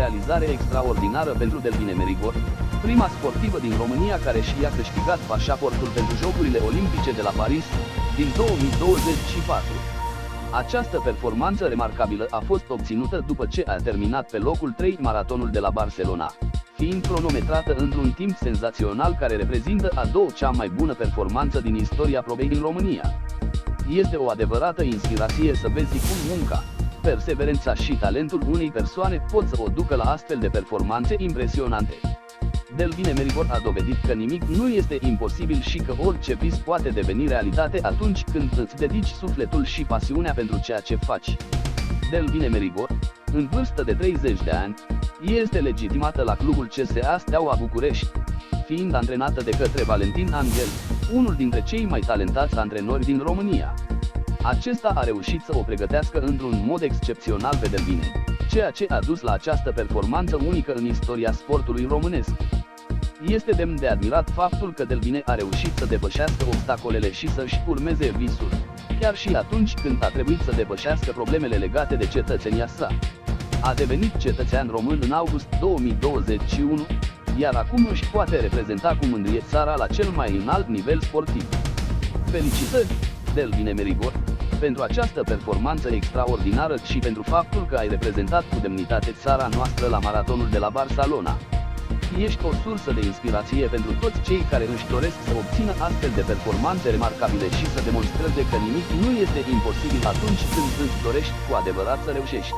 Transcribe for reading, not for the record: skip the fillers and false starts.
realizare extraordinară pentru Delvine Merigor, prima sportivă din România care și-a câștigat pașaportul pentru Jocurile Olimpice de la Paris, din 2024. Această performanță remarcabilă a fost obținută după ce a terminat pe locul 3 maratonul de la Barcelona, fiind cronometrată într-un timp senzațional care reprezintă a doua cea mai bună performanță din istoria probei din România. Este o adevărată inspirație să vezi cum munca, perseverența și talentul unei persoane pot să o ducă la astfel de performanțe impresionante. Delvine Merigor a dovedit că nimic nu este imposibil și că orice vis poate deveni realitate atunci când îți dedici sufletul și pasiunea pentru ceea ce faci. Delvine Merigor, în vârstă de 30 de ani, este legitimată la clubul CSA Steaua București, fiind antrenată de către Valentin Angel, unul dintre cei mai talentați antrenori din România. Acesta a reușit să o pregătească într-un mod excepțional pe Delvine, ceea ce a dus la această performanță unică în istoria sportului românesc. Este demn de admirat faptul că Delvine a reușit să depășească obstacolele și să-și urmeze visul, chiar și atunci când a trebuit să depășească problemele legate de cetățenia sa. A devenit cetățean român în august 2021, iar acum își poate reprezenta cu mândrie țara la cel mai înalt nivel sportiv. Felicitări, Delvine Merigor, pentru această performanță extraordinară și pentru faptul că ai reprezentat cu demnitate țara noastră la maratonul de la Barcelona. Ești o sursă de inspirație pentru toți cei care își doresc să obțină astfel de performanțe remarcabile și să demonstreze că nimic nu este imposibil atunci când îți dorești cu adevărat să reușești.